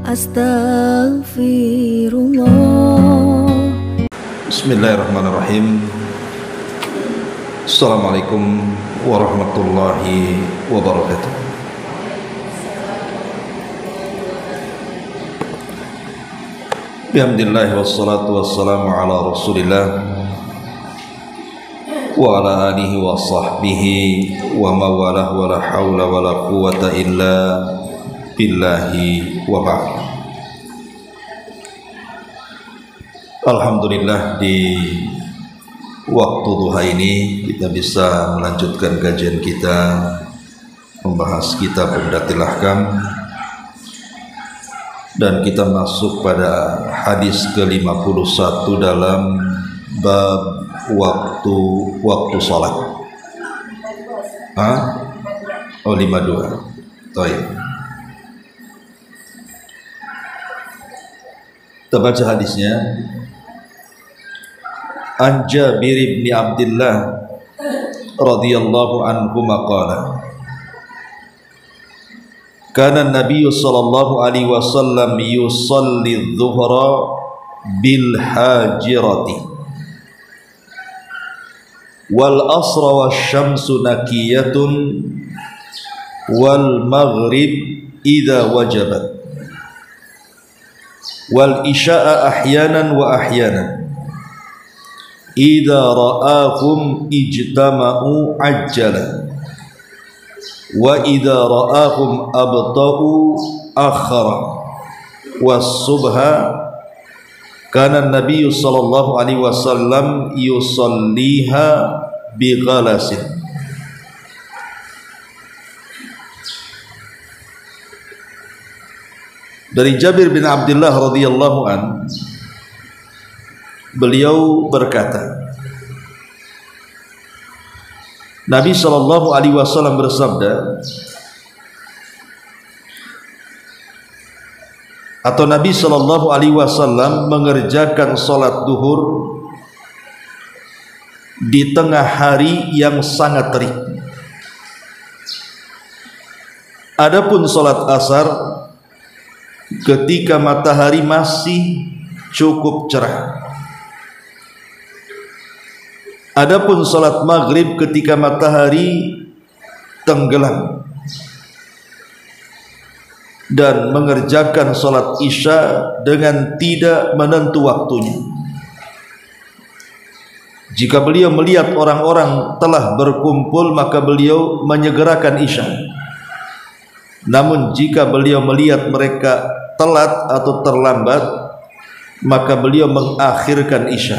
Astaghfirullah. Bismillahirrahmanirrahim. Assalamualaikum warahmatullahi wabarakatuh. Bihamdillah wassalatu wassalamu ala rasulillah wa ala alihi wa sahbihi wa mawalah wa la hawla wa la quwata illa billahi wa ba'd. Alhamdulillah, di waktu duha ini kita bisa melanjutkan kajian kita membahas kitab Umdatul Ahkam, dan kita masuk pada hadis ke-51 dalam bab waktu salat. Oh, 52. Baik. Kita baca hadisnya. An Jabir bin Abdullah radhiyallahu anhu maqala kana an-nabiy sallallahu alaihi wasallam yusalli adh-dhuhra bil hajirati wal asra wasyamsu nakiyatun wal maghrib idza wajabat wal isya'a ahyanan wa ahyanan idza ra'ahum ijtama'u ajjala wa idza ra'ahum abta'u akhara was subha kana an-nabiy sallallahu alaihi wasallam yusalliha bi ghalasin. Dari Jabir bin Abdullah radhiyallahu an, beliau berkata, Nabi sallallahu alaihi wasallam bersabda, atau Nabi sallallahu alaihi wasallam mengerjakan salat duhur di tengah hari yang sangat terik. Adapun salat asar ketika matahari masih cukup cerah. Adapun salat maghrib ketika matahari tenggelam, dan mengerjakan salat isya dengan tidak menentu waktunya. Jika beliau melihat orang-orang telah berkumpul, maka beliau menyegerakan isya. Namun jika beliau melihat mereka telat atau terlambat, maka beliau mengakhirkan isya.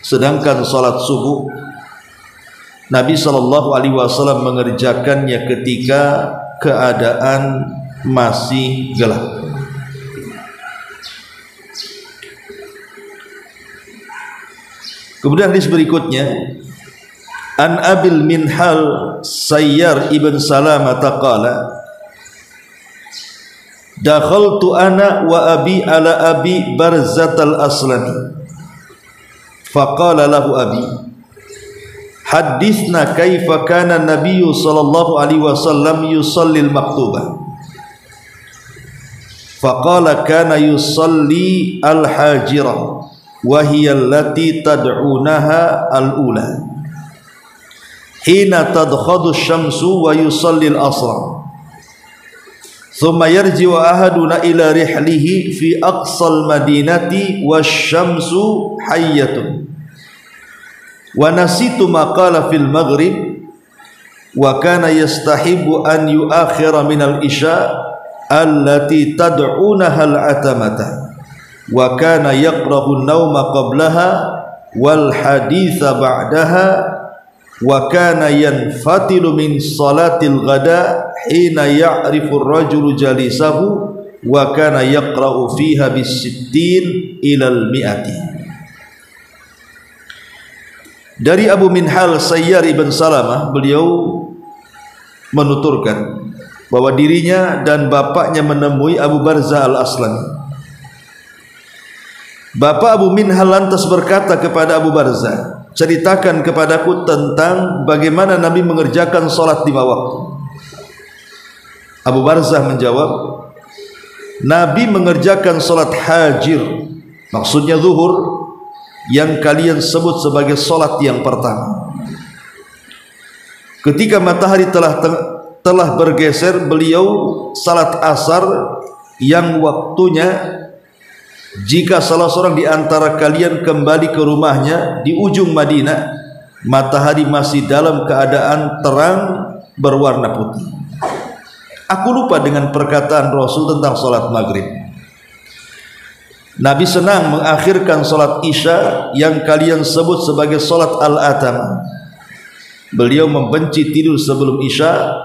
Sedangkan salat subuh Nabi sallallahu alaihi wasallam mengerjakannya ketika keadaan masih gelap. Kemudian hadis berikutnya, An Abil Minhal Sayyar ibn Salamah qala dakhaltu ana wa abi ala abi Barzat al-Aslami faqala lahu abi hadithna kaifa kana an-nabiyyu sallallahu alaihi wasallam yusalli al-maktubah faqala kana yusalli al-hajirah wa hiya allati tad'unaha al-ula hina tadkhadu asy-syamsu wa yusalli al-asra thumma yarji'u ahaduna ila rihlihi fi aqsal madinati wasyamsu hayyatun wa nasitu ma qala fil maghrib wa kana yastahibu an yuakhira min al isya allati tad'unaha al atamata wa kana yaqrahu an-nawma qablaha wal haditha ba'daha wa kana yanfatilu min salatil ghada hina ya'rifu ar-rajulu jalisahu wa kana yaqra'u fiha bis-sittin ila al-mi'ati. Dari Abu Minhal Sayyar ibn Salamah, beliau menuturkan bahwa dirinya dan bapaknya menemui Abu Barzah al-Aslami. Bapak Abu Minhal lantas berkata kepada Abu Barzah, ceritakan kepadaku tentang bagaimana Nabi mengerjakan salat 5 waktu. Abu Barzah menjawab, Nabi mengerjakan salat hajir, maksudnya zuhur, yang kalian sebut sebagai salat yang pertama. Ketika matahari telah bergeser, beliau salat asar yang waktunya jika salah seorang di antara kalian kembali ke rumahnya di ujung Madinah, matahari masih dalam keadaan terang berwarna putih. Aku lupa dengan perkataan Rasul tentang salat maghrib. Nabi senang mengakhirkan salat isya yang kalian sebut sebagai salat al-atam. Beliau membenci tidur sebelum isya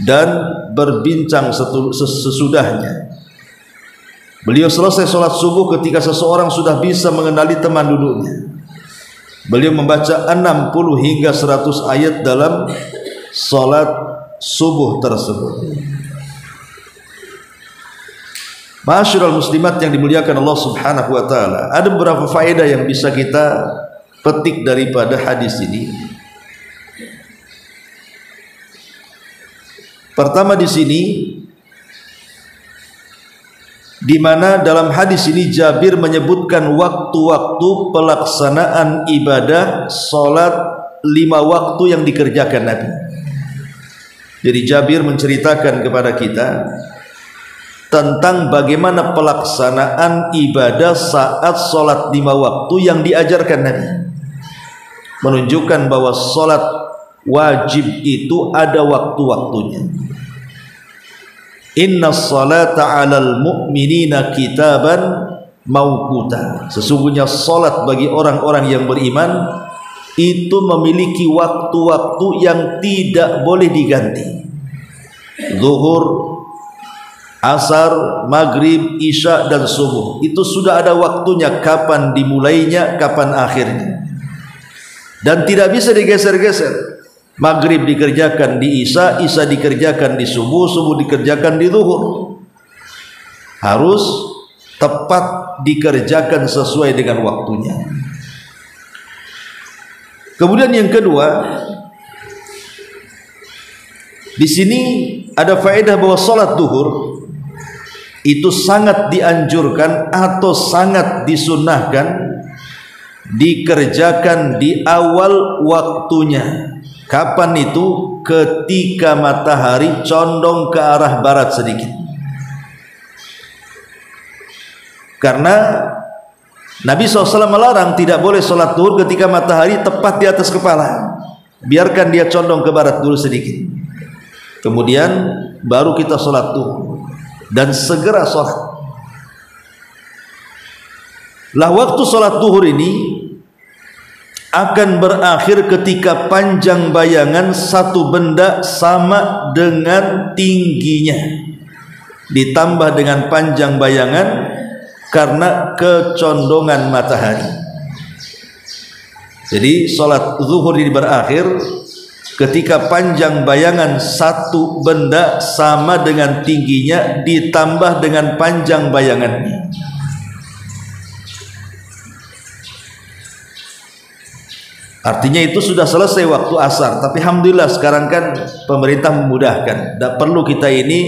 dan berbincang sesudahnya. Beliau selesai salat subuh ketika seseorang sudah bisa mengenali teman duduknya. Beliau membaca 60 hingga 100 ayat dalam salat subuh tersebut. Ma'asyiral muslimat yang dimuliakan Allah Subhanahu wa taala, ada beberapa faedah yang bisa kita petik daripada hadis ini. Pertama di sini, di mana dalam hadis ini Jabir menyebutkan waktu-waktu pelaksanaan ibadah salat 5 waktu yang dikerjakan Nabi. Jadi Jabir menceritakan kepada kita tentang bagaimana pelaksanaan ibadah saat sholat 5 waktu yang diajarkan Nabi, menunjukkan bahwa sholat wajib itu ada waktu-waktunya. Inna sholata 'alal mu'minina kitaban mauquta. Sesungguhnya sholat bagi orang-orang yang beriman itu memiliki waktu-waktu yang tidak boleh diganti. Zuhur, asar, maghrib, isya dan subuh itu sudah ada waktunya, kapan dimulainya, kapan akhirnya, dan tidak bisa digeser-geser. Maghrib dikerjakan di isya, isya dikerjakan di subuh, subuh dikerjakan di zuhur. Harus tepat dikerjakan sesuai dengan waktunya. Kemudian yang kedua, di sini ada faedah bahwa salat zuhur itu sangat dianjurkan atau sangat disunnahkan dikerjakan di awal waktunya. Kapan itu? Ketika matahari condong ke arah barat sedikit. Karena Nabi SAW melarang, tidak boleh sholat zuhur ketika matahari tepat di atas kepala. Biarkan dia condong ke barat dulu sedikit, kemudian baru kita sholat zuhur dan segera sholat. Lah waktu sholat zuhur ini akan berakhir ketika panjang bayangan satu benda sama dengan tingginya ditambah dengan panjang bayangan karena kecondongan matahari. Jadi sholat zuhur ini berakhir ketika panjang bayangan satu benda sama dengan tingginya ditambah dengan panjang bayangannya. Artinya itu sudah selesai waktu asar. Tapi alhamdulillah sekarang kan pemerintah memudahkan, tidak perlu kita ini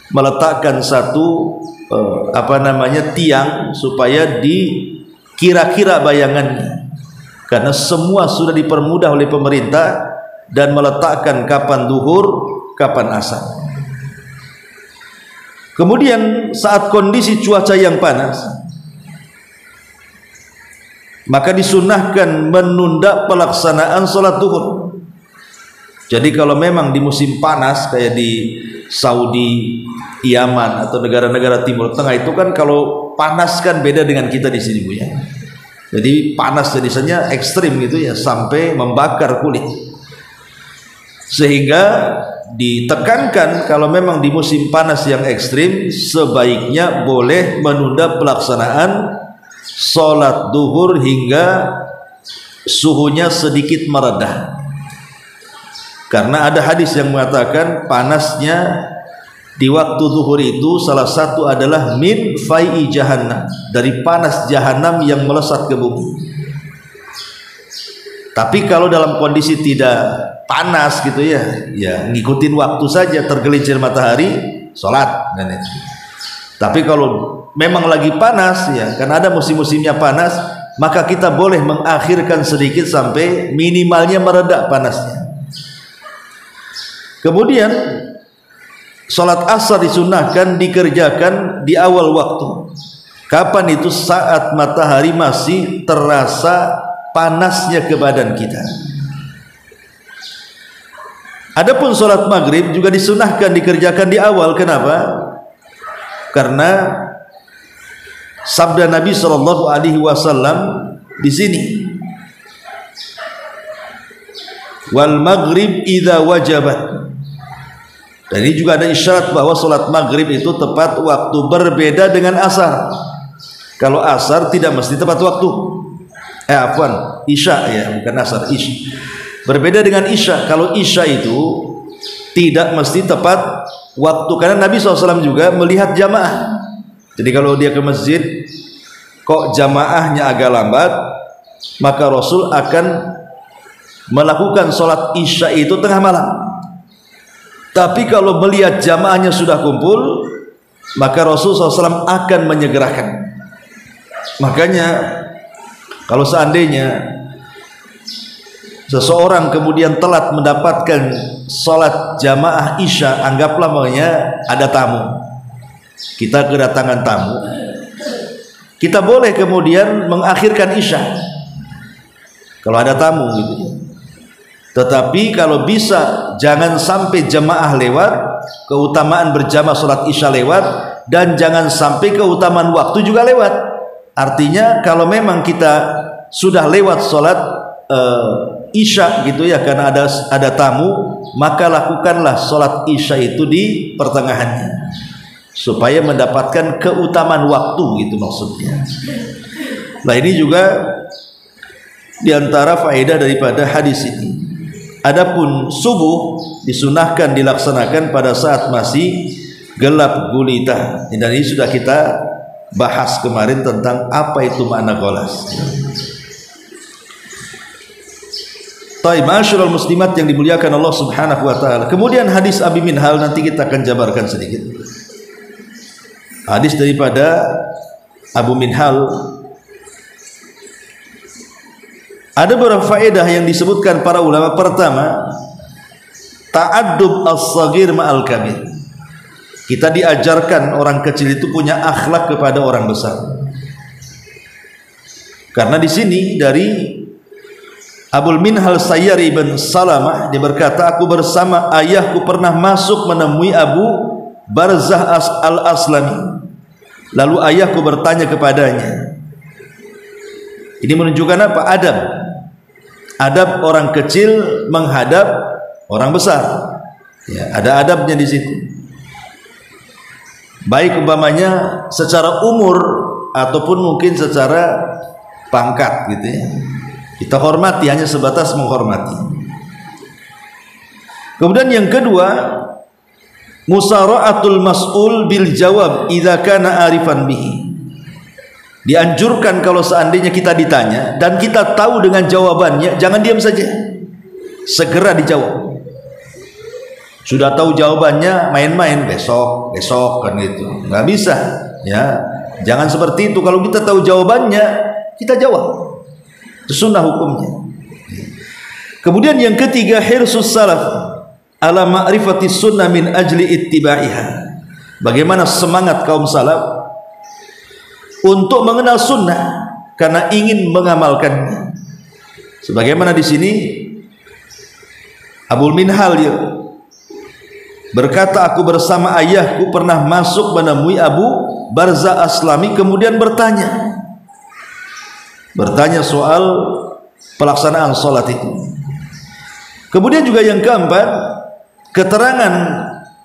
meletakkan satu tiang supaya dikira-kira bayangannya, karena semua sudah dipermudah oleh pemerintah dan meletakkan kapan zuhur, kapan asar. Kemudian saat kondisi cuaca yang panas, maka disunnahkan menunda pelaksanaan sholat zuhur. Jadi kalau memang di musim panas kayak di Saudi, Yaman atau negara-negara Timur Tengah itu kan kalau panas kan beda dengan kita di sini Bu ya. Jadi panas jenisnya ekstrim gitu ya, sampai membakar kulit. Sehingga ditekankan kalau memang di musim panas yang ekstrim sebaiknya boleh menunda pelaksanaan sholat zuhur hingga suhunya sedikit meredah. Karena ada hadis yang mengatakan panasnya di waktu zuhur itu salah satu adalah min fai'i jahannam, dari panas jahanam yang melesat ke bumi. Tapi kalau dalam kondisi tidak panas gitu ya, ya ngikutin waktu saja, tergelincir matahari, sholat dan itu. Tapi kalau memang lagi panas ya, kan ada musim-musimnya panas, maka kita boleh mengakhirkan sedikit sampai minimalnya mereda panasnya. Kemudian sholat asar disunahkan dikerjakan di awal waktu. Kapan itu? Saat matahari masih terasa panasnya ke badan kita. Adapun sholat maghrib juga disunahkan dikerjakan di awal. Kenapa? Karena sabda Nabi SAW di sini, wal maghrib idza wajabat. Dan ini juga ada isyarat bahwa sholat maghrib itu tepat waktu, berbeda dengan asar. Kalau asar tidak mesti tepat waktu. Isya ya, bukan asar, isya. Berbeda dengan isya. Kalau isya itu tidak mesti tepat waktu, karena Nabi SAW juga melihat jamaah. Jadi kalau dia ke masjid kok jamaahnya agak lambat, maka Rasul akan melakukan sholat isya itu tengah malam. Tapi kalau melihat jamaahnya sudah kumpul, maka Rasul SAW akan menyegerakan. Makanya kalau seandainya seseorang kemudian telat mendapatkan sholat jamaah isya, anggaplah makanya ada tamu, kita kedatangan tamu, kita boleh kemudian mengakhirkan isya kalau ada tamu gitu. Tetapi kalau bisa jangan sampai jamaah lewat, keutamaan berjamaah sholat isya lewat, dan jangan sampai keutamaan waktu juga lewat. Artinya kalau memang kita sudah lewat sholat isya gitu ya, karena ada tamu, maka lakukanlah sholat isya itu di pertengahannya supaya mendapatkan keutamaan waktu, gitu maksudnya. Nah, ini juga diantara faedah daripada hadis ini. Adapun subuh disunahkan dilaksanakan pada saat masih gelap gulita, dan ini sudah kita bahas kemarin tentang apa itu makna golas. Ma'asyiral muslimat yang dimuliakan Allah Subhanahu wa taala. Kemudian hadis Abi Minhal nanti kita akan jabarkan sedikit. Hadis daripada Abu Minhal, ada beberapa faedah yang disebutkan para ulama. Pertama, ta'addub as-saghir ma'al kabir. Kita diajarkan orang kecil itu punya akhlak kepada orang besar. Karena di sini dari Abul Minhal Sayyar ibn Salamah, dia berkata, aku bersama ayahku pernah masuk menemui Abu Barzah al-Aslami. Lalu ayahku bertanya kepadanya. Ini menunjukkan apa? Adab. Adab orang kecil menghadap orang besar. Ya, ada adabnya di situ. Baik umpamanya secara umur ataupun mungkin secara pangkat gitu ya. Kita hormati, hanya sebatas menghormati. Kemudian yang kedua, musara'atul mas'ul bil jawab idza kana arifan bihi. Dianjurkan kalau seandainya kita ditanya dan kita tahu dengan jawabannya, jangan diam saja, segera dijawab. Sudah tahu jawabannya, main-main besok kan gitu, nggak bisa ya. Jangan seperti itu. Kalau kita tahu jawabannya, kita jawab. Itu sunnah hukumnya. Kemudian yang ketiga, hirsus salaf ala ma'rifati sunnah min ajli ittiba'iha. Bagaimana semangat kaum salaf untuk mengenal sunnah karena ingin mengamalkannya. Sebagaimana di sini Abul Minhal ya berkata, aku bersama ayahku pernah masuk menemui Abu Barzah Aslami, kemudian bertanya soal pelaksanaan sholat itu. Kemudian juga yang keempat, keterangan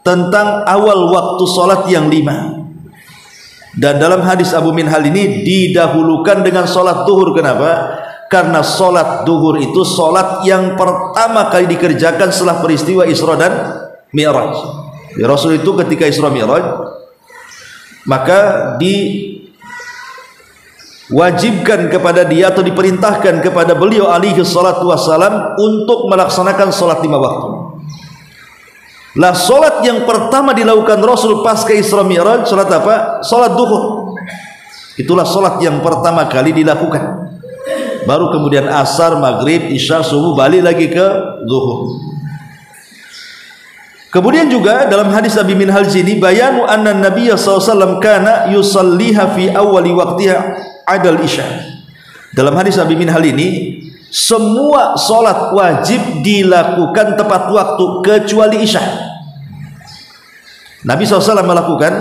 tentang awal waktu sholat yang 5. Dan dalam hadis Abu Minhal ini didahulukan dengan sholat duhur. Kenapa? Karena sholat duhur itu sholat yang pertama kali dikerjakan setelah peristiwa Isra dan Mi'raj. Ya, Rasul itu ketika Isra Mi'raj, maka diwajibkan kepada dia atau diperintahkan kepada beliau alaihi salatu wassalam untuk melaksanakan sholat 5 waktu. Lah solat yang pertama dilakukan Rasul pasca Isra Mi'raj, solat apa? Solat duhur. Itulah solat yang pertama kali dilakukan. Baru kemudian asar, maghrib, isya, subuh, balik lagi ke zuhur. Kemudian juga dalam hadis Abi Minhal ini bayanu anna Nabiy SAW kana yusalliha fi awali waqtiha adal isya. Dalam hadis Abi Minhal ini semua solat wajib dilakukan tepat waktu kecuali isya. Nabi SAW melakukan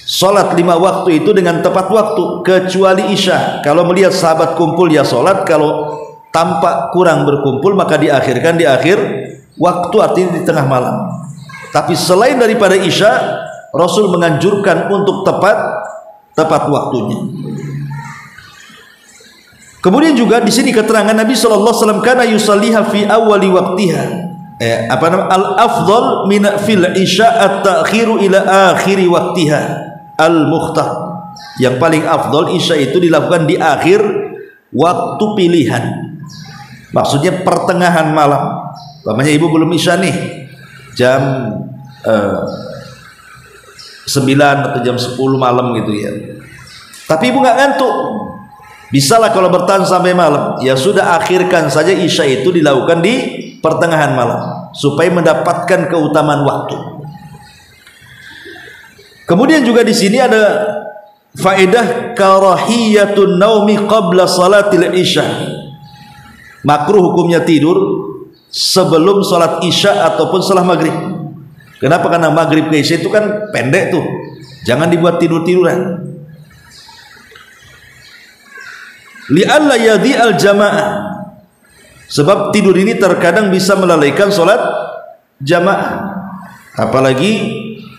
solat 5 waktu itu dengan tepat waktu kecuali isya. Kalau melihat sahabat kumpul ya solat, kalau tampak kurang berkumpul maka diakhirkan di akhir waktu, artinya di tengah malam. Tapi selain daripada isya, Rasul menganjurkan untuk tepat waktunya. Kemudian juga di sini keterangan Nabi sallallahu alaihi wasallam kana yusalliha fi awali waqtiha. Al-afdal min fil isya at-ta'khiru ila akhiri waqtiha al-mukhtar. Yang paling afdal isya itu dilakukan di akhir waktu pilihan. Maksudnya pertengahan malam. Umpamanya ibu belum isya nih, jam 9 atau jam 10 malam gitu ya. Tapi ibu nggak ngantuk, bisalah kalau bertahan sampai malam. Ya sudah, akhirkan saja isya itu dilakukan di pertengahan malam supaya mendapatkan keutamaan waktu. Kemudian juga di sini ada faedah karahiyatun naumi qabla salatil isya. Makruh hukumnya tidur sebelum salat isya ataupun setelah maghrib. Kenapa? Karena maghrib ke isya itu kan pendek tuh, jangan dibuat tidur-tiduran. Li'alla yadhi al-jamaah, sebab tidur ini terkadang bisa melalaikan salat jamaah, apalagi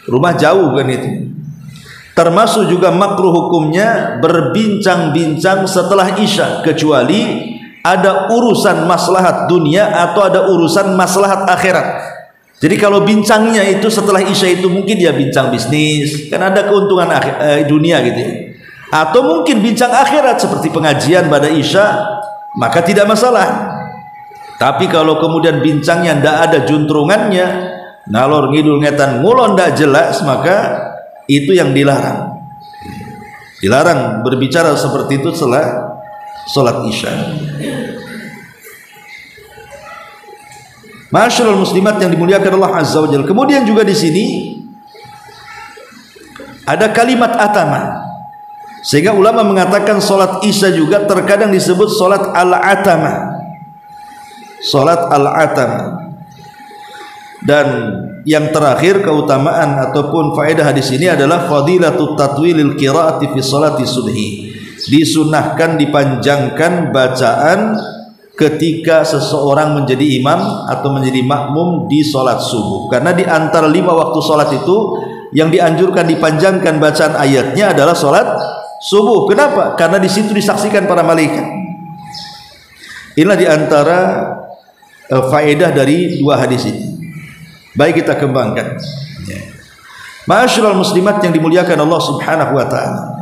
rumah jauh kan itu. Termasuk juga makruh hukumnya berbincang-bincang setelah isya, kecuali ada urusan maslahat dunia atau ada urusan maslahat akhirat. Jadi kalau bincangnya itu setelah isya itu mungkin ya bincang bisnis, kan ada keuntungan dunia gitu ya. Atau mungkin bincang akhirat seperti pengajian pada isya, maka tidak masalah. Tapi kalau kemudian bincangnya tidak ada juntrungannya, ngalor ngidul ngetan ngulon tidak jelas, maka itu yang dilarang. Dilarang berbicara seperti itu setelah salat isya. Masyaallah muslimat yang dimuliakan Allah Azza wa Jalla. Kemudian juga di sini ada kalimat atama, sehingga ulama mengatakan salat isya juga terkadang disebut salat al-atama. Salat al-atama. Dan yang terakhir keutamaan ataupun faedah hadis ini adalah fadilatut tatwilil qiraati fi salati subhi. Disunahkan dipanjangkan bacaan ketika seseorang menjadi imam atau menjadi makmum di sholat subuh, karena di antara 5 waktu sholat itu yang dianjurkan dipanjangkan bacaan ayatnya adalah sholat subuh. Kenapa? Karena di situ disaksikan para malaikat. Inilah di antara faedah dari 2 hadis ini. Baik, kita kembangkan. Ma'asyiral muslimat yang dimuliakan Allah Subhanahu wa taala.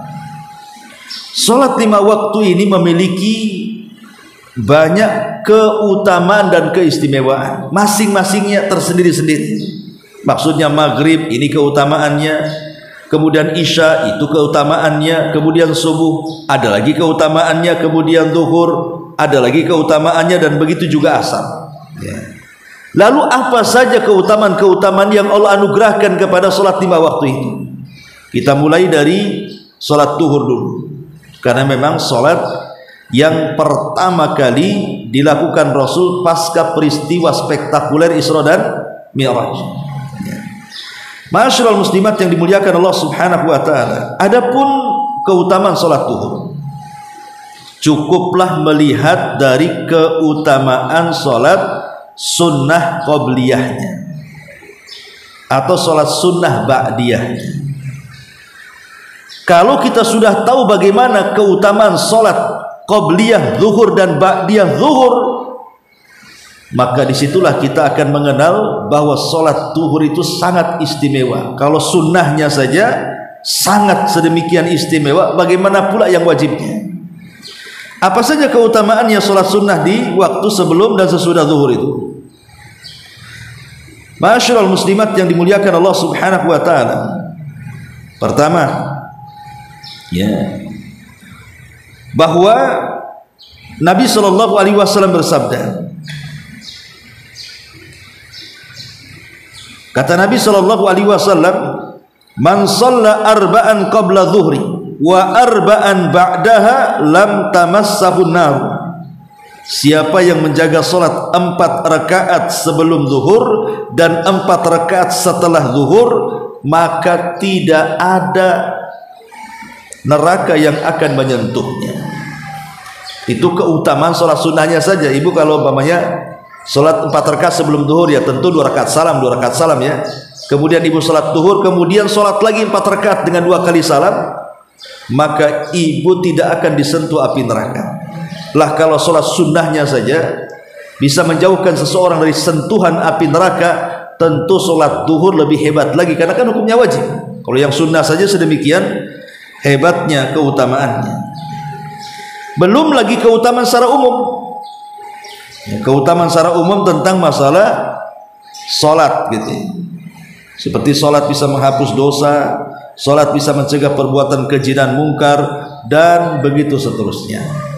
Salat 5 waktu ini memiliki banyak keutamaan dan keistimewaan, masing-masingnya tersendiri-sendiri. Maksudnya maghrib ini keutamaannya, kemudian isya itu keutamaannya, kemudian subuh ada lagi keutamaannya, kemudian zuhur ada lagi keutamaannya, dan begitu juga asar. Lalu apa saja keutamaan-keutamaan yang Allah anugerahkan kepada salat 5 waktu itu? Kita mulai dari salat zuhur dulu, karena memang salat yang pertama kali dilakukan Rasul pasca peristiwa spektakuler Isra dan Mi'raj. Ma'asyiral muslimat yang dimuliakan Allah Subhanahu wa taala. Adapun keutamaan salat zuhur, cukuplah melihat dari keutamaan salat sunnah qabliyahnya atau salat sunnah ba'diyahnya. Kalau kita sudah tahu bagaimana keutamaan salat qabliyah zuhur dan ba'diyah zuhur, maka disitulah kita akan mengenal bahwa sholat zuhur itu sangat istimewa. Kalau sunnahnya saja sangat sedemikian istimewa, bagaimana pula yang wajibnya? Apa saja keutamaannya sholat sunnah di waktu sebelum dan sesudah zuhur itu? Ma'asyiral muslimat yang dimuliakan Allah Subhanahu wa taala. Pertama, bahwa Nabi sallallahu alaihi wasallam bersabda, kata Nabi sallallahu alaihi wasallam, "Man shalla arba'an qabla dhuhri wa arba'an ba'daha lam tamassahu nar." Siapa yang menjaga salat 4 rakaat sebelum zuhur dan 4 rakaat setelah zuhur, maka tidak ada neraka yang akan menyentuhnya. Itu keutamaan salat sunnahnya saja. Ibu kalau umpamanya salat 4 rakaat sebelum zuhur, ya tentu 2 rakaat salam ya. Kemudian ibu salat zuhur, kemudian salat lagi 4 rakaat dengan 2 kali salam, maka ibu tidak akan disentuh api neraka. Lah kalau salat sunnahnya saja bisa menjauhkan seseorang dari sentuhan api neraka, tentu salat zuhur lebih hebat lagi karena kan hukumnya wajib. Kalau yang sunnah saja sedemikian hebatnya keutamaannya. Belum lagi keutamaan secara umum. Keutamaan secara umum tentang masalah salat gitu. Seperti salat bisa menghapus dosa, salat bisa mencegah perbuatan keji dan mungkar, dan begitu seterusnya.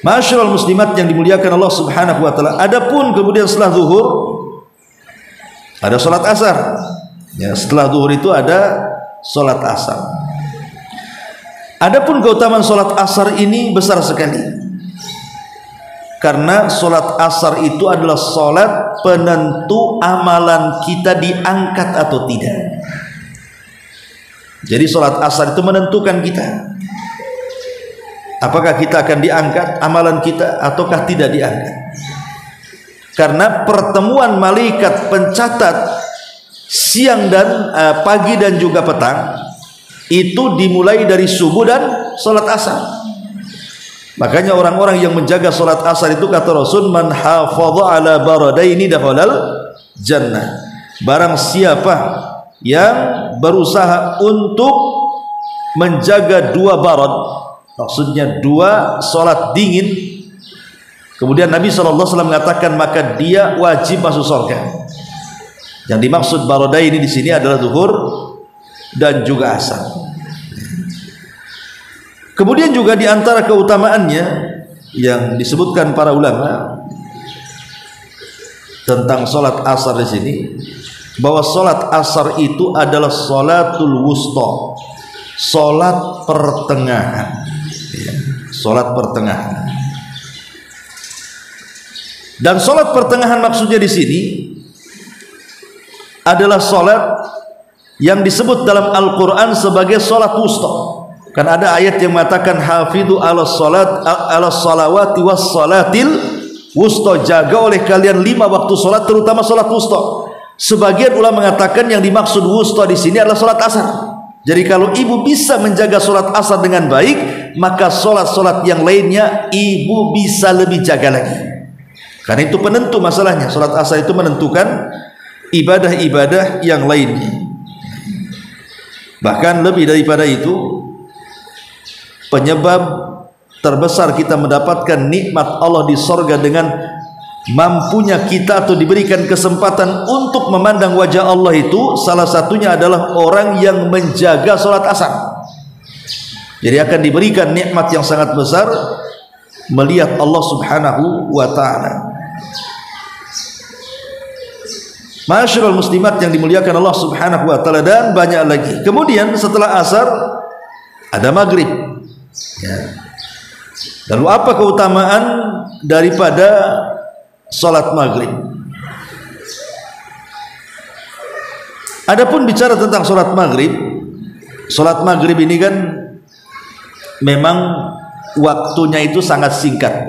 Ma'asyiral muslimat yang dimuliakan Allah Subhanahu wa taala. Adapun kemudian setelah zuhur ada salat asar. Ya, setelah zuhur itu ada salat asar. Adapun keutamaan salat asar ini besar sekali. Karena salat asar itu adalah salat penentu amalan kita diangkat atau tidak. Jadi salat asar itu menentukan kita, apakah kita akan diangkat amalan kita ataukah tidak diangkat. Karena pertemuan malaikat pencatat siang dan pagi dan juga petang itu dimulai dari subuh dan salat asar. Makanya orang-orang yang menjaga salat asar itu kata Rasul, man hafadha ala baradaini dakhalal jannah. Barang siapa yang berusaha untuk menjaga 2 barad, maksudnya 2 salat dingin, kemudian Nabi SAW mengatakan maka dia wajib masuk surga. Yang dimaksud baradaini di sini adalah zuhur dan juga asar. Kemudian juga di antara keutamaannya yang disebutkan para ulama tentang salat asar di sini, bahwa salat asar itu adalah salatul wusta, salat pertengahan. Salat pertengahan. Dan salat pertengahan maksudnya di sini adalah salat yang disebut dalam Al-Quran sebagai salat wusta. Kan ada ayat yang mengatakan hafidhu ala salawati was salatil wusta, jaga oleh kalian 5 waktu salat, terutama salat wusta. Sebagian ulama mengatakan yang dimaksud wusta di sini adalah salat asar. Jadi kalau ibu bisa menjaga salat asar dengan baik, maka salat-salat yang lainnya ibu bisa lebih jaga lagi. Karena itu penentu masalahnya. Salat asar itu menentukan ibadah-ibadah yang lainnya. Bahkan lebih daripada itu, penyebab terbesar kita mendapatkan nikmat Allah di sorga dengan mampunya kita atau diberikan kesempatan untuk memandang wajah Allah itu, salah satunya adalah orang yang menjaga salat asar. Jadi akan diberikan nikmat yang sangat besar melihat Allah Subhanahu wa ta'ala. Ma'asyiral muslimat yang dimuliakan Allah Subhanahu wa ta'ala, dan banyak lagi. Kemudian setelah asar ada maghrib. Ya. Lalu apa keutamaan daripada salat maghrib? Adapun bicara tentang salat maghrib ini kan memang waktunya itu sangat singkat,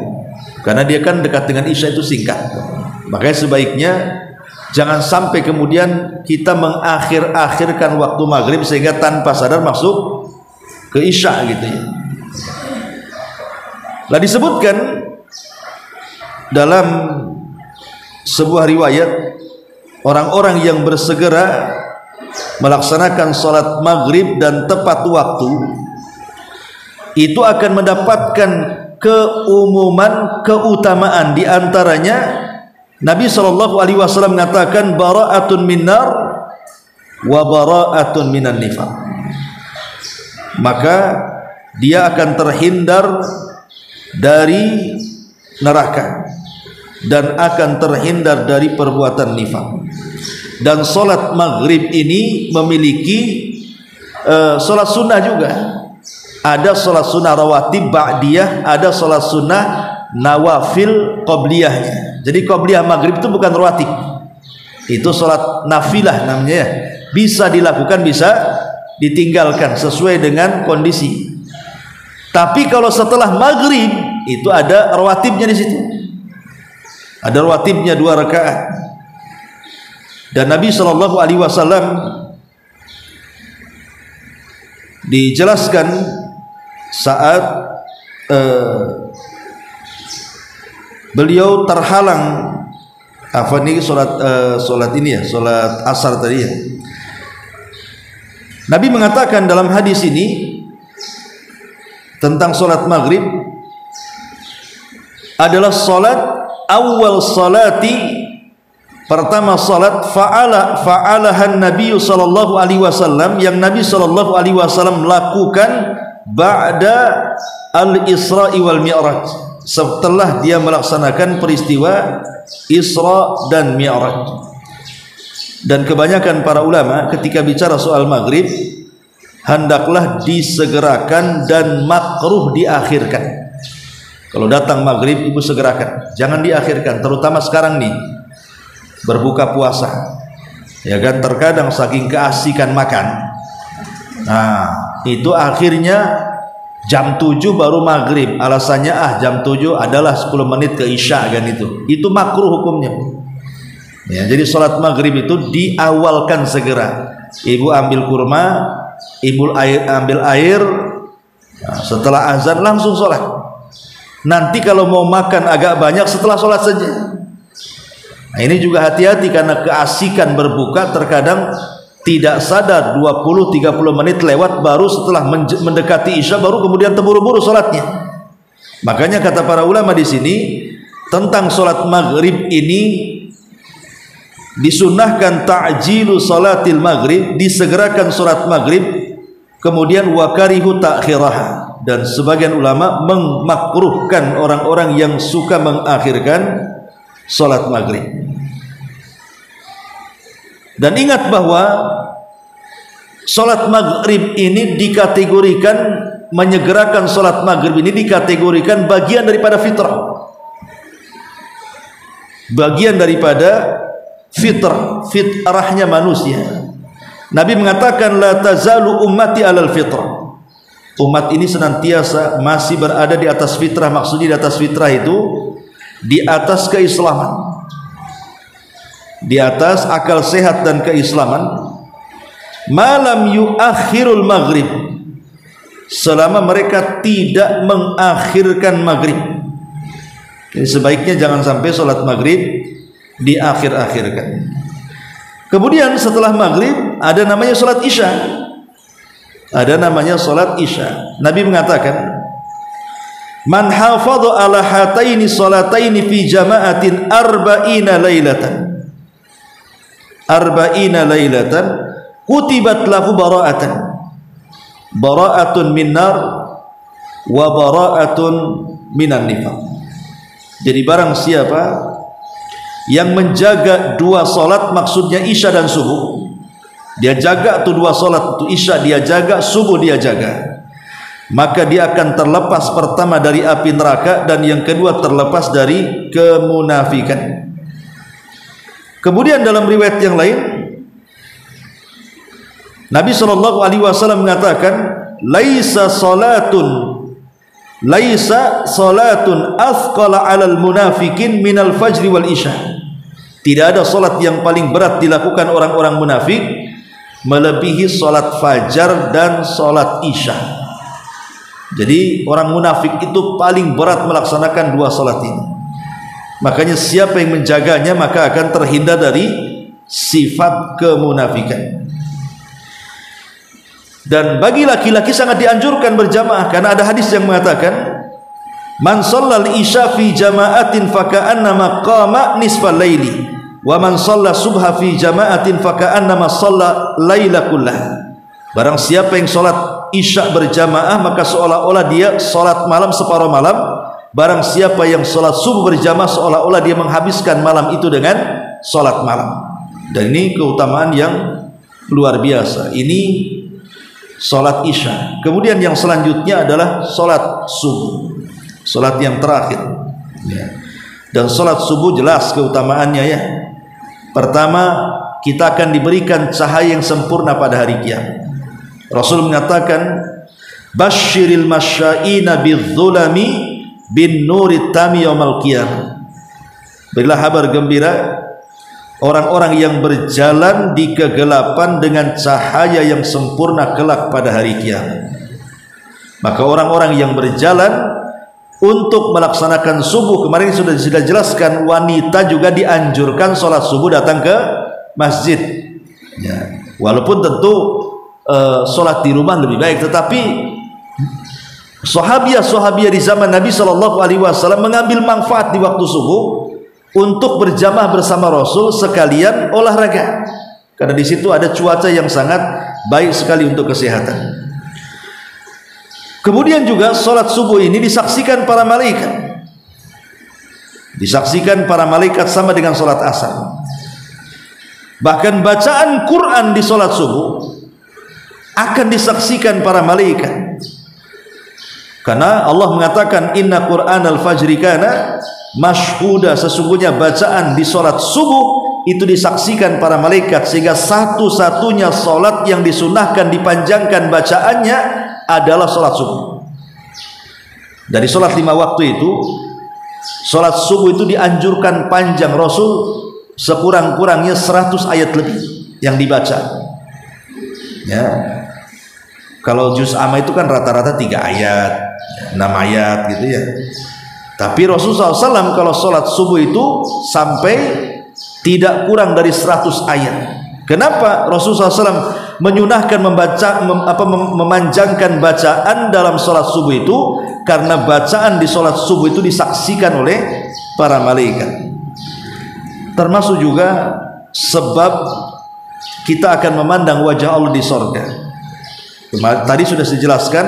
karena dia kan dekat dengan isya itu singkat. Makanya sebaiknya jangan sampai kemudian kita mengakhir-akhirkan waktu maghrib sehingga tanpa sadar masuk ke isya gitu ya. Lah disebutkan dalam sebuah riwayat, orang-orang yang bersegera melaksanakan salat maghrib dan tepat waktu itu akan mendapatkan keumuman keutamaan, di antaranya Nabi SAW mengatakan bara'atun minnar wa bara'atun minan nifaq. Maka dia akan terhindar dari neraka dan akan terhindar dari perbuatan nifaq. Dan solat maghrib ini memiliki solat sunnah juga. Ada solat sunnah rawatib ba'diyah, ada solat sunnah nawafil qabliyahnya. Jadi qabliyah maghrib itu bukan rawatib, itu solat nafilah namanya ya. Bisa dilakukan, bisa ditinggalkan sesuai dengan kondisi. Tapi kalau setelah maghrib itu ada rawatibnya di situ. Ada rawatibnya 2 rakaat. Dan Nabi SAW dijelaskan saat beliau terhalang solat ini ya, solat asar tadi ya. Nabi mengatakan dalam hadis ini tentang solat maghrib adalah solat awal salati, pertama salat fa'alahan Nabi sallallahu alaihi wasallam, yang Nabi sallallahu alaihi wasallam lakukan ba'da al-Isra'i wal Mi'raj, setelah dia melaksanakan peristiwa Isra dan Mi'raj. Dan kebanyakan para ulama ketika bicara soal maghrib hendaklah disegerakan dan makruh diakhirkan. Kalau datang maghrib ibu segerakan, jangan diakhirkan, terutama sekarang nih berbuka puasa ya kan, terkadang saking keasikan makan, nah itu akhirnya jam 7 baru maghrib, alasannya jam 7 adalah 10 menit ke isya kan, itu makruh hukumnya ya. Jadi sholat maghrib itu diawalkan segera, ibu ambil kurma, ibu ambil air, nah, setelah azan langsung sholat. Nanti kalau mau makan agak banyak setelah sholat saja. Nah, ini juga hati-hati karena keasikan berbuka terkadang tidak sadar 20-30 menit lewat baru setelah mendekati isya baru kemudian terburu-buru sholatnya. Makanya kata para ulama di sini tentang sholat maghrib ini disunnahkan ta'jilu sholatil maghrib, disegerakan sholat maghrib, kemudian wakarihu ta'khiraha, dan sebagian ulama memakruhkan orang-orang yang suka mengakhirkan sholat maghrib. Dan ingat bahwa sholat maghrib ini dikategorikan, menyegerakan sholat maghrib ini dikategorikan bagian daripada fitrah, bagian daripada fitrahnya manusia. Nabi mengatakan la tazalu ummati alal fitrah, umat ini senantiasa masih berada di atas fitrah. Maksudnya di atas fitrah itu di atas keislaman, di atas akal sehat dan keislaman. Malam yuakhirul maghrib, selama mereka tidak mengakhirkan maghrib. Jadi sebaiknya jangan sampai sholat maghrib diakhir-akhirkan. Kemudian setelah maghrib ada namanya sholat isya, ada namanya sholat isya. Nabi mengatakan man hafadha ala hataini sholataini fi jama'atin arba'ina lailatan kutibat lahu bara'atun minnar wa bara'atun minan nifaq. Jadi barang siapa yang menjaga 2 solat, maksudnya isya dan subuh, dia jaga tuh 2 solat, itu isya dia jaga, subuh dia jaga, maka dia akan terlepas pertama dari api neraka dan yang kedua terlepas dari kemunafikan. Kemudian dalam riwayat yang lain Nabi SAW mengatakan laisa salatun athqala 'alal munafikin minal fajri wal isya. Tidak ada solat yang paling berat dilakukan orang-orang munafik melebihi solat fajar dan solat isya. Jadi orang munafik itu paling berat melaksanakan 2 solat ini. Makanya siapa yang menjaganya maka akan terhindar dari sifat kemunafikan. Dan bagi laki-laki sangat dianjurkan berjamaah karena ada hadis yang mengatakan Man shallal isya fi jama'atin faka'annama qama nisfal laili wa man shalla subha fi jama'atin faka'annama shalla laila kullah. Barang siapa yang salat isya berjamaah maka seolah-olah dia salat malam separuh malam. Barang siapa yang salat subuh berjamaah seolah-olah dia menghabiskan malam itu dengan salat malam. Dan ini keutamaan yang luar biasa. Ini salat isya. Kemudian yang selanjutnya adalah salat subuh, salat yang terakhir ya. Dan salat subuh jelas keutamaannya ya. Pertama, kita akan diberikan cahaya yang sempurna pada hari kiamat. Rasul mengatakan, basyiril masyaina bidzulami bin nurit tami yaumal qiyamah. Berilah kabar gembira orang-orang yang berjalan di kegelapan dengan cahaya yang sempurna kelak pada hari kiamat. Maka orang-orang yang berjalan untuk melaksanakan subuh, kemarin sudah jelaskan, wanita juga dianjurkan sholat subuh datang ke masjid ya. Walaupun tentu sholat di rumah lebih baik, tetapi sahabiah di zaman Nabi SAW mengambil manfaat di waktu subuh untuk berjamaah bersama Rasul sekalian olahraga, karena di situ ada cuaca yang sangat baik sekali untuk kesehatan. Kemudian juga sholat subuh ini disaksikan para malaikat, disaksikan para malaikat sama dengan sholat asar. Bahkan bacaan Quran di sholat subuh akan disaksikan para malaikat, karena Allah mengatakan inna Qur'anal fajri kana mashhuda, sesungguhnya bacaan di sholat subuh itu disaksikan para malaikat, sehingga satu-satunya sholat yang disunahkan dipanjangkan bacaannya adalah sholat subuh. Dari sholat 5 waktu itu, sholat subuh itu dianjurkan panjang. Rasul sekurang-kurangnya 100 ayat lebih yang dibaca ya. Kalau juz amma itu kan rata-rata 3 ayat 6 ayat gitu ya. Tapi Rasulullah SAW kalau sholat subuh itu sampai tidak kurang dari 100 ayat. Kenapa Rasulullah SAW menyunahkan memanjangkan bacaan dalam sholat subuh itu? Karena bacaan di sholat subuh itu disaksikan oleh para malaikat. Termasuk juga sebab kita akan memandang wajah Allah di sorga. Tadi sudah dijelaskan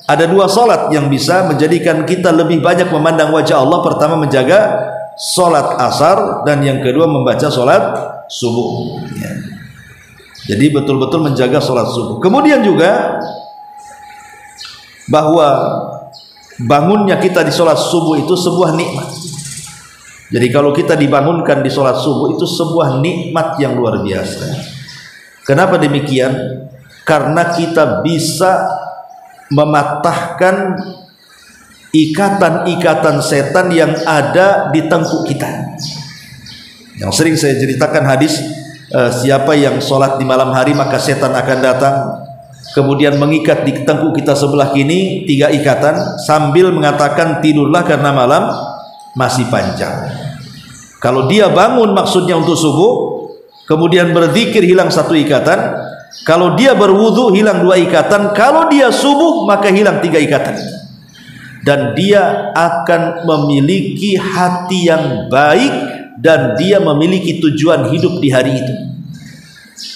ada 2 sholat yang bisa menjadikan kita lebih banyak memandang wajah Allah. Pertama menjaga sholat asar, dan yang kedua membaca sholat subuh ya. Jadi betul-betul menjaga sholat subuh. Kemudian juga bahwa bangunnya kita di sholat subuh itu sebuah nikmat. Jadi kalau kita dibangunkan di sholat subuh itu sebuah nikmat yang luar biasa. Kenapa demikian? Karena kita bisa mematahkan ikatan-ikatan setan yang ada di tengkuk kita. Yang sering saya ceritakan hadis, siapa yang sholat di malam hari maka setan akan datang, kemudian mengikat di tengkuk kita sebelah kiri 3 ikatan sambil mengatakan tidurlah karena malam masih panjang. Kalau dia bangun maksudnya untuk subuh, kemudian berzikir hilang 1 ikatan. Kalau dia berwudu hilang 2 ikatan. Kalau dia subuh maka hilang 3 ikatan. Dan dia akan memiliki hati yang baik, dan dia memiliki tujuan hidup di hari itu.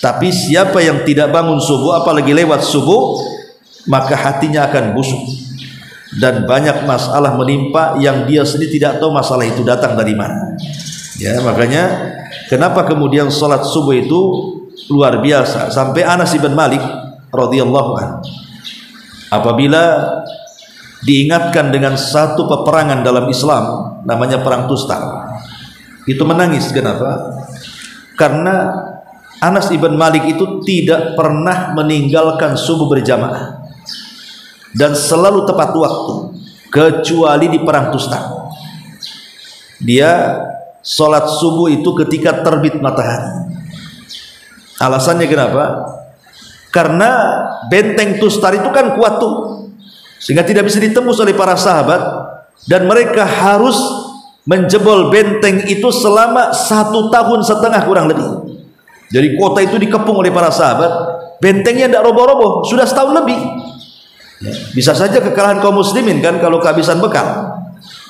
Tapi siapa yang tidak bangun subuh, apalagi lewat subuh, maka hatinya akan busuk dan banyak masalah menimpa yang dia sendiri tidak tahu masalah itu datang dari mana ya. Makanya kenapa kemudian sholat subuh itu luar biasa, sampai Anas bin Malik radhiyallahu anhu apabila diingatkan dengan satu peperangan dalam Islam namanya perang Tustar, itu menangis. Kenapa? Karena Anas ibn Malik itu tidak pernah meninggalkan subuh berjamaah dan selalu tepat waktu, kecuali di perang Tustar. Dia sholat subuh itu ketika terbit matahari. Alasannya kenapa? Karena benteng Tustar itu kan kuat tuh, sehingga tidak bisa ditembus oleh para sahabat, dan mereka harus menjebol benteng itu selama 1,5 tahun kurang lebih. Jadi kota itu dikepung oleh para sahabat, bentengnya tidak roboh-roboh, sudah setahun lebih. Bisa saja kekalahan kaum muslimin kan kalau kehabisan bekal.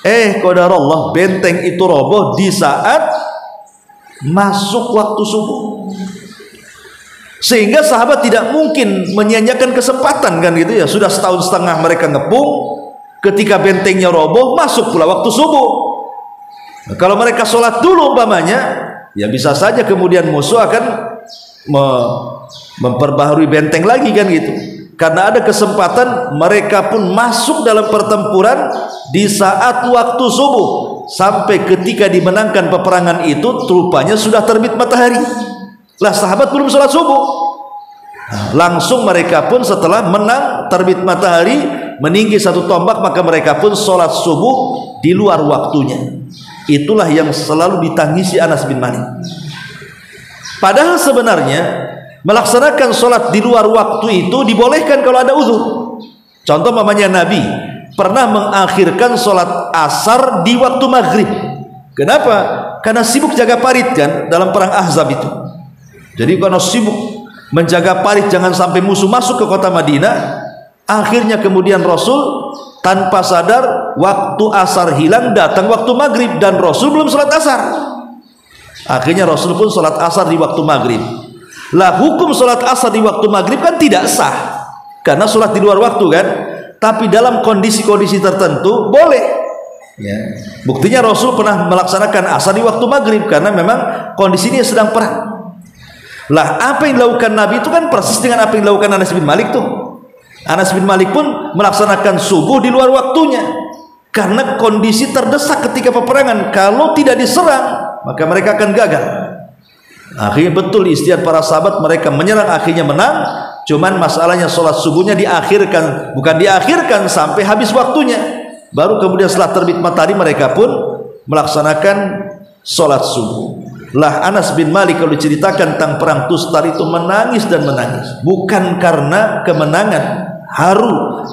Qadarullah, benteng itu roboh di saat masuk waktu subuh. Sehingga sahabat tidak mungkin menyia-nyiakan kesempatan kan gitu ya. Sudah setahun setengah mereka ngepung, ketika bentengnya roboh masuk pula waktu subuh. Nah, kalau mereka sholat dulu umpamanya, ya bisa saja kemudian musuh akan memperbaharui benteng lagi kan gitu. Karena ada kesempatan mereka pun masuk dalam pertempuran di saat waktu subuh, sampai ketika dimenangkan peperangan itu rupanya sudah terbit matahari. Lah sahabat belum sholat subuh. Nah, langsung mereka pun setelah menang terbit matahari meninggi satu tombak, maka mereka pun sholat subuh di luar waktunya. Itulah yang selalu ditangisi Anas bin Malik. Padahal sebenarnya melaksanakan sholat di luar waktu itu dibolehkan kalau ada uzur. Contoh mamanya Nabi pernah mengakhirkan sholat asar di waktu maghrib. Kenapa? Karena sibuk jaga parit kan dalam perang Ahzab itu. Jadi karena sibuk menjaga parit jangan sampai musuh masuk ke kota Madinah, akhirnya kemudian Rasul tanpa sadar waktu asar hilang, datang waktu maghrib dan Rasul belum sholat asar. Akhirnya Rasul pun sholat asar di waktu maghrib. Lah hukum sholat asar di waktu maghrib kan tidak sah karena sholat di luar waktu kan, tapi dalam kondisi-kondisi tertentu boleh ya. Buktinya Rasul pernah melaksanakan asar di waktu maghrib karena memang kondisinya sedang perang. Lah apa yang dilakukan Nabi itu kan persis dengan apa yang dilakukan Anas bin Malik tuh. Anas bin Malik pun melaksanakan subuh di luar waktunya karena kondisi terdesak ketika peperangan. Kalau tidak diserang maka mereka akan gagal. Akhirnya betul istiad para sahabat, mereka menyerang, akhirnya menang. Cuman masalahnya sholat subuhnya diakhirkan, bukan diakhirkan sampai habis waktunya. Baru kemudian setelah terbit matahari mereka pun melaksanakan sholat subuh. Lah Anas bin Malik kalau diceritakan tentang perang Tustar itu menangis dan menangis, bukan karena kemenangan haru,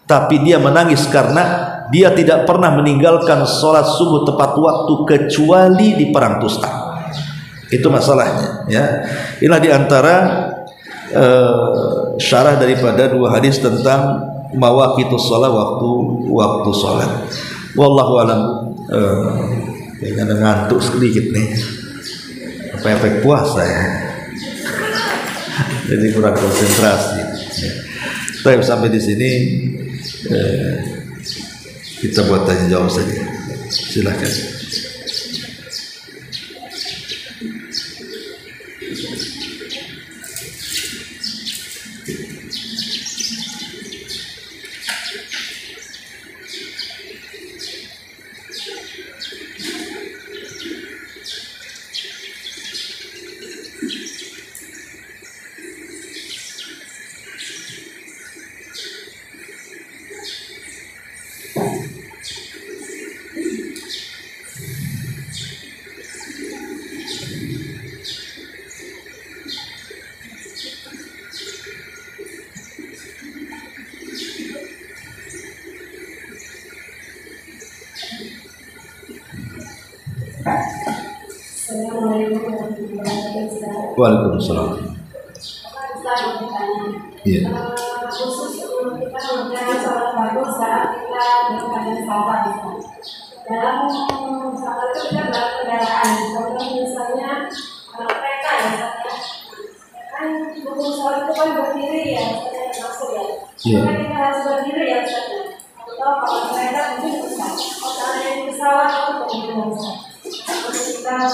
tapi dia menangis karena dia tidak pernah meninggalkan sholat subuh tepat waktu kecuali di perang Tustar. Itu masalahnya ya. Inilah diantara syarah daripada dua hadis tentang mawaqitus shalah, waktu sholat. Wallahu alam. Kayaknya ada ngantuk sedikit nih. Apa efek puasa ya? Jadi kurang konsentrasi. Baik, sampai di sini kita buat tanya jawab saja. Silakan. Waalaikumsalam. Iya. Khusus untuk kita menjaga sholat fardu saat kita dalam keadaan salat. Dalam salat itu kita dalam kendaraan. Contoh misalnya kereta ya, kan hukum sholat itu kan berdiri ya, maksud ya. Karena kita harus berdiri ya, atau kalau kereta mungkin bisa. Kalau yang pesawat itu mungkin bisa. Kita berdiri saat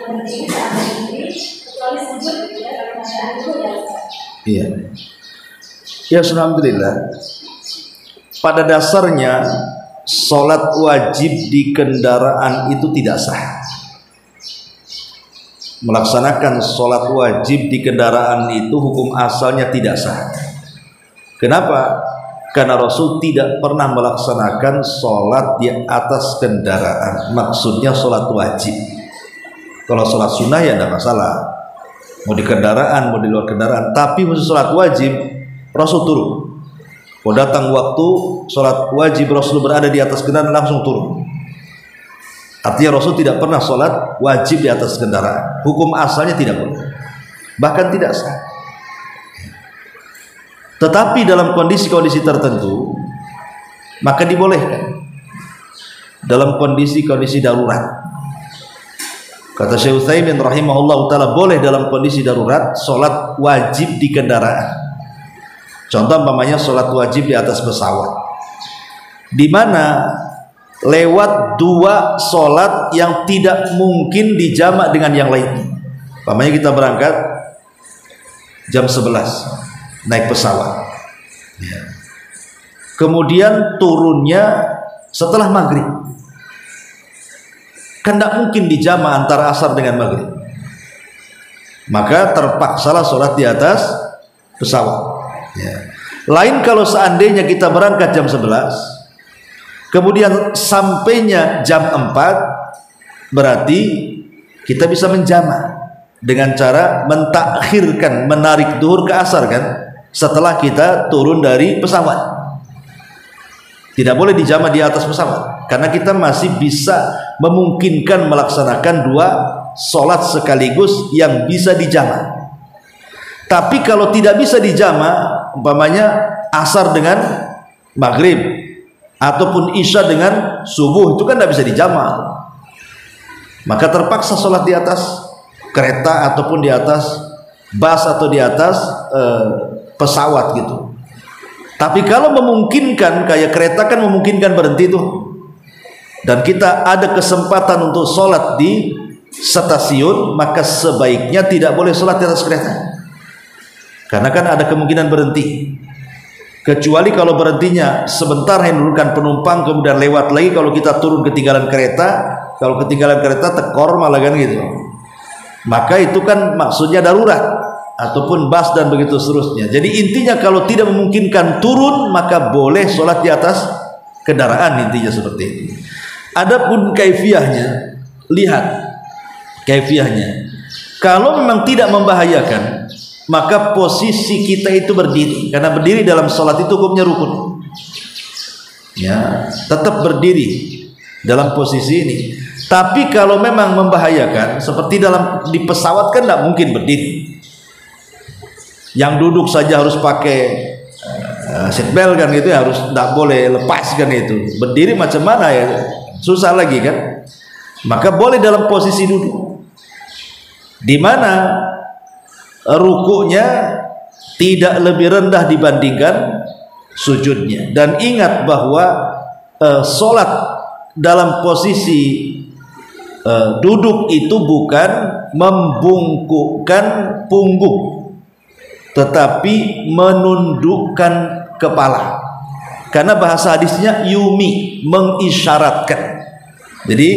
berdiri, kecuali sujud ya dalam keadaan itu ya. Iya. Ya, alhamdulillah. Pada dasarnya sholat wajib di kendaraan itu tidak sah. Melaksanakan sholat wajib di kendaraan itu hukum asalnya tidak sah. Kenapa? Karena Rasul tidak pernah melaksanakan sholat di atas kendaraan. Maksudnya sholat wajib. Kalau sholat sunnah ya tidak masalah, mau di kendaraan, mau di luar kendaraan. Tapi khusus sholat wajib Rasul turun. Kalau datang waktu sholat wajib Rasul berada di atas kendaraan, langsung turun. Artinya Rasul tidak pernah sholat wajib di atas kendaraan. Hukum asalnya tidak boleh, bahkan tidak sah. Tetapi dalam kondisi-kondisi tertentu maka dibolehkan. dalam kondisi-kondisi darurat. Kata Syekh Utsaimin rahimahullah taala, boleh dalam kondisi darurat sholat wajib di kendaraan. Contoh umpamanya sholat wajib di atas pesawat, di mana lewat dua sholat yang tidak mungkin dijamak dengan yang lainnya. Umpamanya kita berangkat jam 11 naik pesawat, kemudian turunnya setelah maghrib, kan tidak mungkin dijamak antara asar dengan maghrib, maka terpaksalah sholat di atas pesawat. Lain kalau seandainya kita berangkat jam 11 kemudian sampainya jam 4, berarti kita bisa menjamak dengan cara mentakhirkan, menarik duhur ke asar kan, setelah kita turun dari pesawat. Tidak boleh dijamak di atas pesawat, karena kita masih bisa memungkinkan melaksanakan dua sholat sekaligus yang bisa dijamak. Tapi kalau tidak bisa dijamak, umpamanya asar dengan maghrib ataupun isya dengan subuh, itu kan tidak bisa dijamak, maka terpaksa sholat di atas kereta ataupun di atas bus atau di atas pesawat gitu. Tapi kalau memungkinkan, kayak kereta kan memungkinkan berhenti tuh, dan kita ada kesempatan untuk sholat di stasiun, maka sebaiknya tidak boleh sholat di atas kereta, karena kan ada kemungkinan berhenti. Kecuali kalau berhentinya sebentar menurunkan penumpang, kemudian lewat lagi, kalau kita turun ketinggalan kereta, kalau ketinggalan kereta tekor malah kan gitu, maka itu kan maksudnya darurat, ataupun bus dan begitu seterusnya. Jadi intinya kalau tidak memungkinkan turun, maka boleh sholat di atas kendaraan, intinya seperti itu. Adapun kaifiahnya, lihat kaifiahnya. Kalau memang tidak membahayakan, maka posisi kita itu berdiri, karena berdiri dalam sholat itu hukumnya rukun. Ya, tetap berdiri dalam posisi ini. Tapi kalau memang membahayakan, seperti di pesawat kan tidak mungkin berdiri. Yang duduk saja harus pakai seatbelt kan, itu harus, tidak boleh lepas kan itu. Berdiri macam mana ya, susah lagi kan. Maka boleh dalam posisi duduk, di mana rukuknya tidak lebih rendah dibandingkan sujudnya. Dan ingat bahwa sholat dalam posisi duduk itu bukan membungkukkan punggung, tetapi menundukkan kepala, karena bahasa hadisnya yumi, mengisyaratkan. Jadi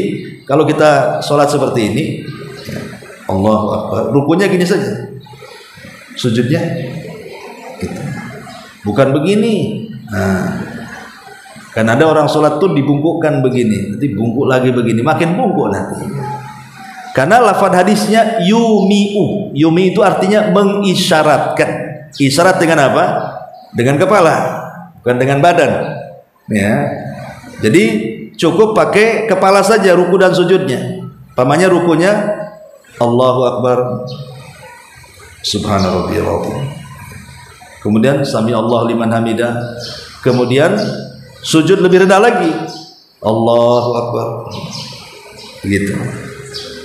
kalau kita sholat seperti ini, Allahu Akbar, rukunya gini saja, sujudnya gitu, bukan begini. Kan ada orang sholat tuh dibungkukkan begini, nanti bungkuk lagi begini, makin bungkuk nanti. Karena lafaz hadisnya yumi'u, yumi itu artinya mengisyaratkan. Isyarat dengan apa? Dengan kepala, bukan dengan badan. Ya, jadi cukup pakai kepala saja ruku dan sujudnya. Pamannya rukunya Allahu Akbar, Subhana rabbiyal azim. Kemudian sami Allah liman hamidah. Kemudian sujud lebih rendah lagi, Allahu Akbar, begitu.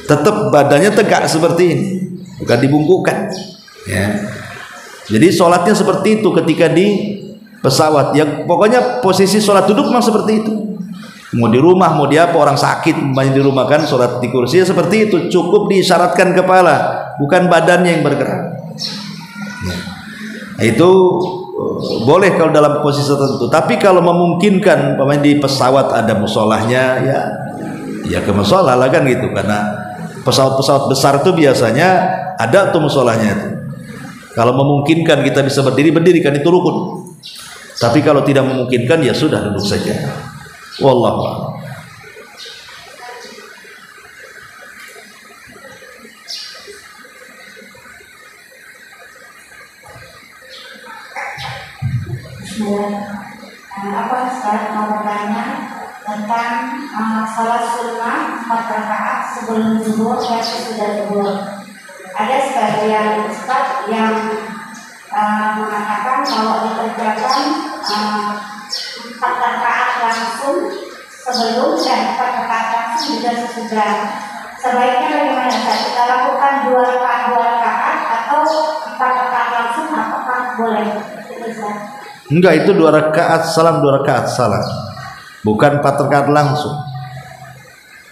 Tetap badannya tegak seperti ini, bukan dibungkukkan. Ya. Jadi sholatnya seperti itu ketika di pesawat. Ya pokoknya posisi sholat duduk memang seperti itu. Mau di rumah, mau di apa, orang sakit banyak di rumah kan sholat di kursi ya seperti itu. Cukup diisyaratkan kepala, bukan badannya yang bergerak. Nah, itu boleh kalau dalam posisi tertentu. Tapi kalau memungkinkan, pemain di pesawat ada musolahnya, ya ke musolah lah kan gitu. Karena pesawat-pesawat besar itu biasanya ada tuh musolahnya itu. Kalau memungkinkan kita bisa berdiri kan itu rukun. Tapi kalau tidak memungkinkan ya sudah duduk saja. Wallahu a'lam. Apa Ustaz mau bertanya tentang salat sunnah 4 rakaat sebelum zuhur versus sudah zuhur. Ada sebagian ustaz yang mengatakan kalau dikerjakan 4 rakaat langsung sebelum dan 4 rakaat langsung juga sesudah. Sebaiknya bagaimana Ustaz? Kita lakukan 2 rakaat atau 4 rakaat langsung, apakah boleh? Enggak, itu 2 rakaat salam, 2 rakaat salam, bukan 4 rakaat langsung.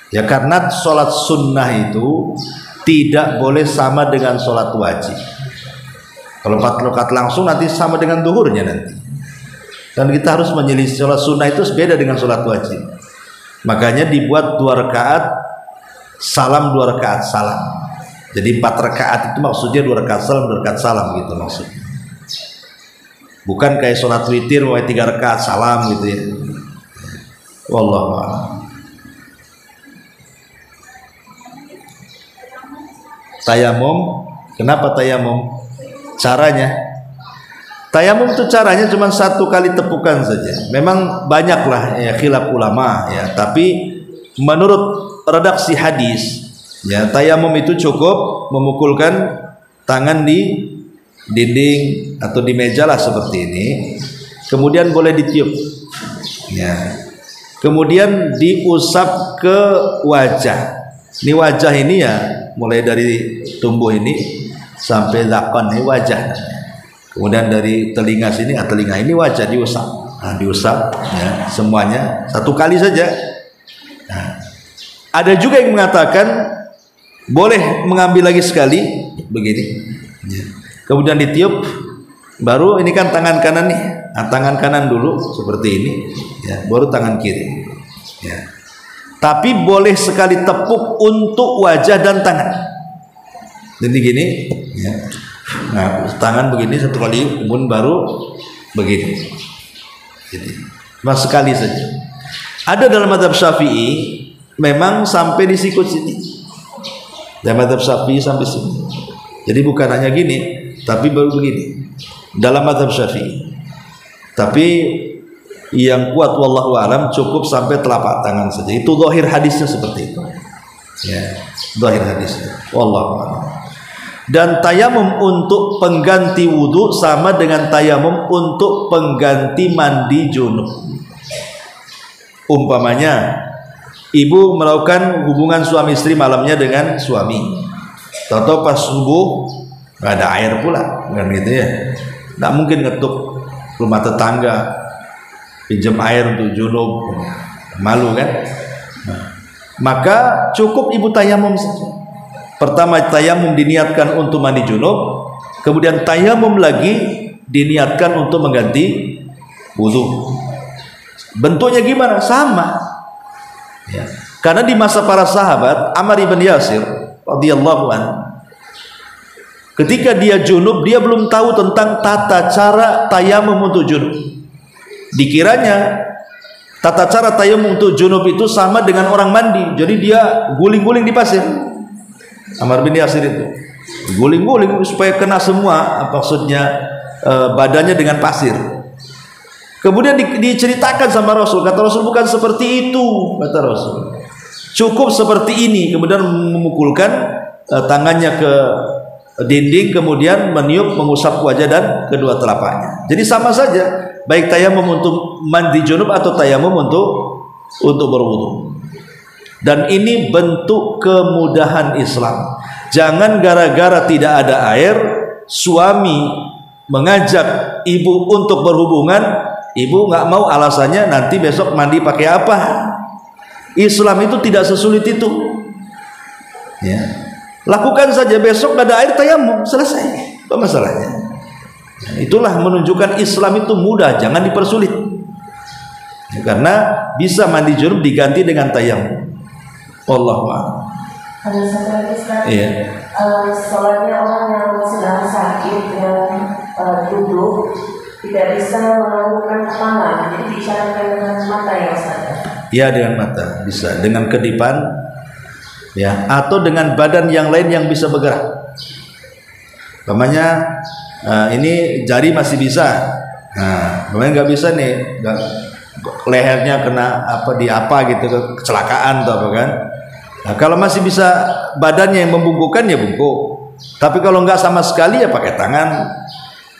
Ya, karena sholat sunnah itu tidak boleh sama dengan sholat wajib. Kalau 4 rakaat langsung nanti sama dengan duhurnya nanti. Dan kita harus menyelisih, sholat sunnah itu beda dengan sholat wajib. Makanya dibuat 2 rakaat salam, 2 rakaat salam. Jadi 4 rakaat itu maksudnya 2 rakaat salam, 2 rakaat salam gitu maksudnya. Bukan kayak sholat witir mulai 3 rakaat salam gitu ya. Wallahu a'lam. Tayamum, kenapa tayamum? Caranya, tayamum itu caranya cuma 1 kali tepukan saja. Memang banyaklah ya khilaf ulama ya, tapi menurut redaksi hadis ya, tayamum itu cukup memukulkan tangan di dinding atau di meja lah seperti ini, kemudian boleh ditiup ya, kemudian diusap ke wajah. Ini wajah ini ya, mulai dari tumbuh ini sampai zakon ini wajah. Kemudian dari telinga sini, telinga ini wajah diusap. Nah, diusap ya, semuanya 1 kali saja. Nah, ada juga yang mengatakan boleh mengambil lagi sekali begini. Ya. Kemudian ditiup, baru ini kan tangan kanan nih. Nah, tangan kanan dulu seperti ini, ya, baru tangan kiri. Ya. Tapi boleh sekali tepuk untuk wajah dan tangan. Jadi gini, ya. Nah, tangan begini 1 kali, kemudian baru begini. Jadi, cuma sekali saja. Ada dalam mazhab Syafi'i memang sampai di sikut sini. Dalam mazhab Syafi'i sampai sini. Jadi bukan hanya gini, tapi baru begini. Dalam mazhab Syafi'i. Tapi yang kuat wallahu alam cukup sampai telapak tangan saja. Itu zahir hadisnya seperti itu. Ya, zahir hadisnya. Wallahu alam. Dan tayamum untuk pengganti wudu sama dengan tayamum untuk pengganti mandi junub. Umpamanya ibu melakukan hubungan suami istri malamnya dengan suami. Tahu-tahu pas subuh nggak ada air pula, kan gitu ya. Nggak mungkin ngetuk rumah tetangga pinjam air untuk junub, malu kan? Nah, maka cukup ibu tayamum saja. Pertama tayamum diniatkan untuk mandi junub, kemudian tayamum lagi diniatkan untuk mengganti wudu. Bentuknya gimana? Sama. Ya. Karena di masa para sahabat, Ammar ibn Yasir radhiyallahu anhu, ketika dia junub, dia belum tahu tentang tata cara tayamum untuk junub. Dikiranya tata cara tayamum untuk junub itu sama dengan orang mandi. Jadi dia guling-guling di pasir. Ammar bin Yasir itu guling-guling supaya kena semua, maksudnya badannya dengan pasir. Kemudian diceritakan sama Rasul, kata Rasul bukan seperti itu, kata Rasul. Cukup seperti ini, kemudian memukulkan tangannya ke dinding, kemudian meniup, mengusap wajah dan kedua telapaknya. Jadi sama saja, baik tayamum untuk mandi junub atau tayamum untuk berwudu. Dan ini bentuk kemudahan Islam. Jangan gara-gara tidak ada air, suami mengajak ibu untuk berhubungan, ibu nggak mau, alasannya nanti besok mandi pakai apa. Islam itu tidak sesulit itu ya. Lakukan saja, besok gak ada air, tayamum, selesai, apa masalahnya? Nah, itulah menunjukkan Islam itu mudah, jangan dipersulit ya, karena bisa mandi junub diganti dengan tayamum. Wallahu a'lam. Ada satu lagi Ustaz. Iya. Sholatnya orang yang sedang sakit dan duduk tidak bisa melakukan tangan, jadi diisyaratkan dengan mata ya Ustaz. Ya, dengan mata bisa, dengan kedipan ya, atau dengan badan yang lain yang bisa bergerak. Umpamanya ini jari masih bisa, nah umpamanya nggak bisa nih, lehernya kena apa gitu, kecelakaan atau apa kan. Nah, kalau masih bisa badannya yang membungkukkan ya bungkuk, tapi kalau nggak sama sekali ya pakai tangan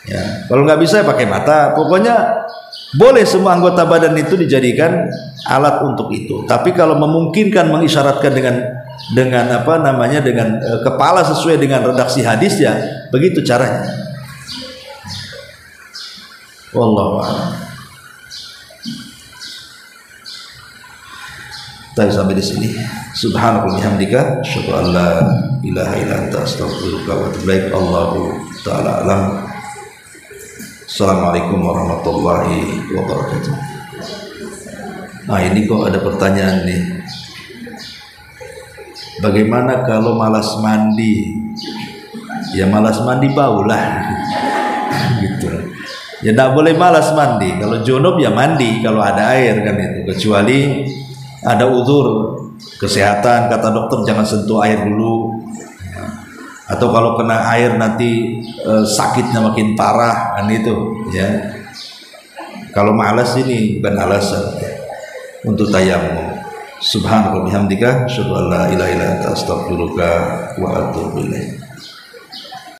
ya, kalau nggak bisa ya pakai mata. Pokoknya Boleh semua anggota badan itu dijadikan alat untuk itu. Tapi kalau memungkinkan mengisyaratkan dengan apa namanya dengan kepala sesuai dengan redaksi hadis, ya begitu caranya. Wallahu a'lam. Kita sampai di sini. Subhanallah bihamdika, asyhadu an la ilaha illa anta, astaghfiruka wa atubu ilaik. Allahu ta'ala alam. Assalamualaikum warahmatullahi wabarakatuh. Nah, ini kok ada pertanyaan nih. Bagaimana kalau malas mandi? Ya malas mandi baulah. Gitu. Ya tidak boleh malas mandi. Kalau junub ya mandi kalau ada air kan itu. Kecuali ada uzur kesehatan, kata dokter jangan sentuh air dulu. Atau kalau kena air nanti sakitnya makin parah kan itu ya. Kalau malas ini bukan alasan untuk tayamum. Subhanallah bihamdika, asyhadu an la ilaha illa anta, astaghfiruka wa atubu ilaik.